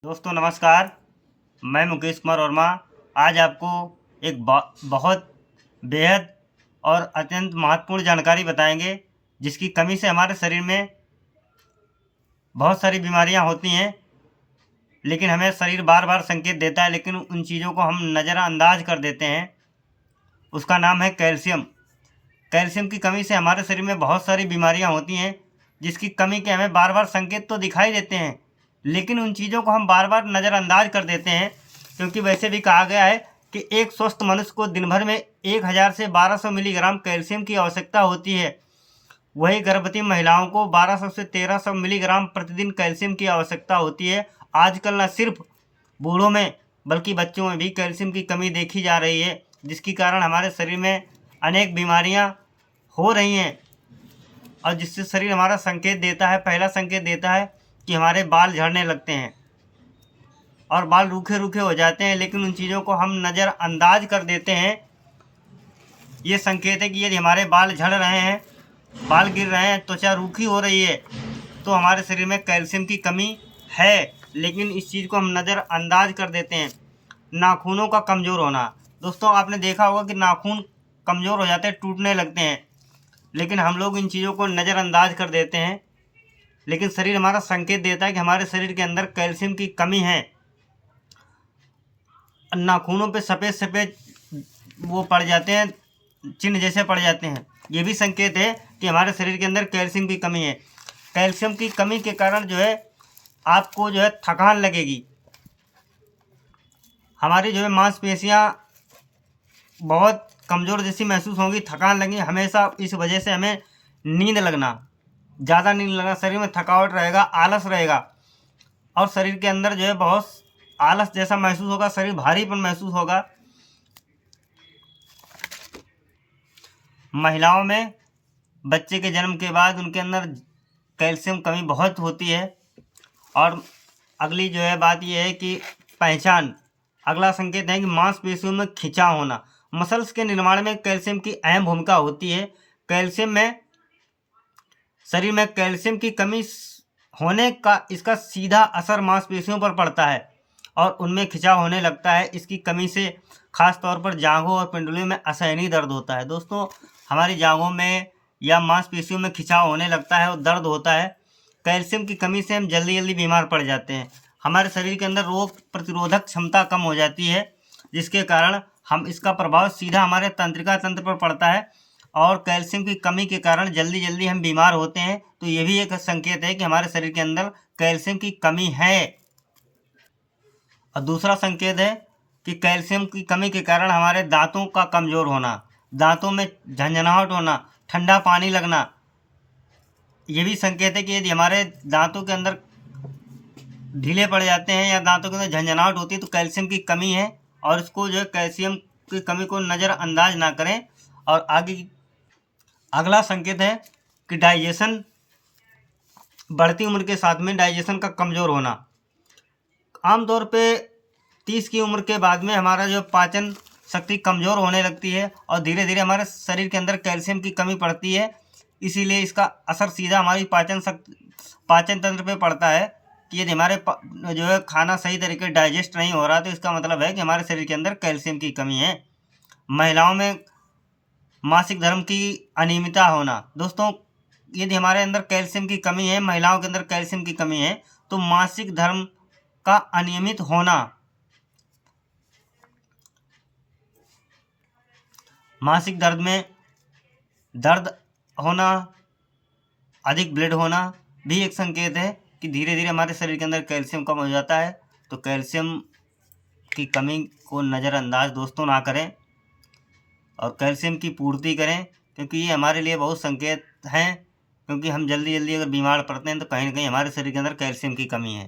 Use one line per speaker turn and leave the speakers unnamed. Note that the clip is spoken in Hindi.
दोस्तों नमस्कार, मैं मुकेश कुमार वर्मा आज आपको एक बहुत बेहद और अत्यंत महत्वपूर्ण जानकारी बताएंगे जिसकी कमी से हमारे शरीर में बहुत सारी बीमारियां होती हैं। लेकिन हमें शरीर बार बार संकेत देता है, लेकिन उन चीज़ों को हम नज़रअंदाज कर देते हैं। उसका नाम है कैल्शियम। कैल्शियम की कमी से हमारे शरीर में बहुत सारी बीमारियां होती हैं, जिसकी कमी के हमें बार बार संकेत तो दिखाई देते हैं, लेकिन उन चीज़ों को हम बार बार नज़रअंदाज कर देते हैं। क्योंकि वैसे भी कहा गया है कि एक स्वस्थ मनुष्य को दिन भर में 1000 से 1200 मिलीग्राम कैल्शियम की आवश्यकता होती है। वही गर्भवती महिलाओं को 1200 से 1300 मिलीग्राम प्रतिदिन कैल्शियम की आवश्यकता होती है। आजकल न सिर्फ बूढ़ों में बल्कि बच्चों में भी कैल्शियम की कमी देखी जा रही है, जिसके कारण हमारे शरीर में अनेक बीमारियां हो रही हैं और जिससे शरीर हमारा संकेत देता है। पहला संकेत देता है कि हमारे बाल झड़ने लगते हैं और बाल रूखे रूखे हो जाते हैं, लेकिन उन चीज़ों को हम नज़रअंदाज कर देते हैं। ये संकेत है कि यदि हमारे बाल झड़ रहे हैं, बाल गिर रहे हैं, त्वचा रूखी हो रही है, तो हमारे शरीर में कैल्शियम की कमी है। लेकिन इस चीज़ को हम नज़रअंदाज कर देते हैं। नाखूनों का कमज़ोर होना। दोस्तों आपने देखा होगा कि नाखून कमज़ोर हो जाते हैं, टूटने लगते हैं, लेकिन हम लोग इन चीज़ों को नज़रअंदाज कर देते हैं। लेकिन शरीर हमारा संकेत देता है कि हमारे शरीर के अंदर कैल्शियम की कमी है। नाखूनों पे सफ़ेद सफ़ेद वो पड़ जाते हैं, चिन्ह जैसे पड़ जाते हैं, ये भी संकेत है कि हमारे शरीर के अंदर कैल्शियम की कमी है। कैल्शियम की कमी के कारण जो है आपको जो है थकान लगेगी। हमारी जो है मांसपेशियां बहुत कमज़ोर जैसी महसूस होंगी, थकान लगेगी हमेशा। इस वजह से हमें नींद लगना, ज़्यादा नींद लगना, शरीर में थकावट रहेगा, आलस रहेगा और शरीर के अंदर जो है बहुत आलस जैसा महसूस होगा, शरीर भारीपन महसूस होगा। महिलाओं में बच्चे के जन्म के बाद उनके अंदर कैल्शियम कमी बहुत होती है। और अगली जो है बात यह है कि पहचान। अगला संकेत है कि मांसपेशियों में खिंचाव होना। मसल्स के निर्माण में कैल्शियम की अहम भूमिका होती है। कैल्शियम में शरीर में कैल्शियम की कमी होने का इसका सीधा असर मांसपेशियों पर पड़ता है और उनमें खिंचाव होने लगता है। इसकी कमी से खास तौर पर जांघों और पिंडलियों में असहनीय दर्द होता है। दोस्तों हमारी जांघों में या मांसपेशियों में खिंचाव होने लगता है और दर्द होता है। कैल्शियम की कमी से हम जल्दी जल्दी बीमार पड़ जाते हैं। हमारे शरीर के अंदर रोग प्रतिरोधक क्षमता कम हो जाती है, जिसके कारण हम इसका प्रभाव सीधा हमारे तंत्रिका तंत्र पर पड़ता है और कैल्शियम की कमी के कारण जल्दी जल्दी हम बीमार होते हैं। तो ये भी एक संकेत है कि हमारे शरीर के अंदर कैल्शियम की कमी है। और दूसरा संकेत है कि कैल्शियम की कमी के कारण हमारे दांतों का कमज़ोर होना, दांतों में झंझनाहट होना, ठंडा पानी लगना। ये भी संकेत है कि यदि हमारे दांतों के अंदर ढीले पड़ जाते हैं या दांतों के अंदर झंझनाहट होती है तो कैल्शियम की कमी है। और इसको जो है कैल्शियम की कमी को नज़रअंदाज ना करें। और आगे अगला संकेत है कि डाइजेशन, बढ़ती उम्र के साथ में डाइजेशन का कमज़ोर होना। आमतौर पे 30 की उम्र के बाद में हमारा जो पाचन शक्ति कमज़ोर होने लगती है और धीरे धीरे हमारे शरीर के अंदर कैल्शियम की कमी पड़ती है। इसीलिए इसका असर सीधा हमारी पाचन तंत्र पे पड़ता है कि यदि हमारे जो है खाना सही तरीके डाइजेस्ट नहीं हो रहा तो इसका मतलब है कि हमारे शरीर के अंदर कैल्शियम की कमी है। महिलाओं में मासिक धर्म की अनियमितता होना। दोस्तों यदि हमारे अंदर कैल्शियम की कमी है, महिलाओं के अंदर कैल्शियम की कमी है, तो मासिक धर्म का अनियमित होना, मासिक दर्द में दर्द होना, अधिक ब्लड होना भी एक संकेत है कि धीरे धीरे हमारे शरीर के अंदर कैल्शियम कम हो जाता है। तो कैल्शियम की कमी को नज़रअंदाज दोस्तों ना करें और कैल्शियम की पूर्ति करें, क्योंकि ये हमारे लिए बहुत संकेत हैं। क्योंकि हम जल्दी जल्दी अगर बीमार पड़ते हैं तो कहीं ना कहीं हमारे शरीर के अंदर कैल्शियम की कमी है।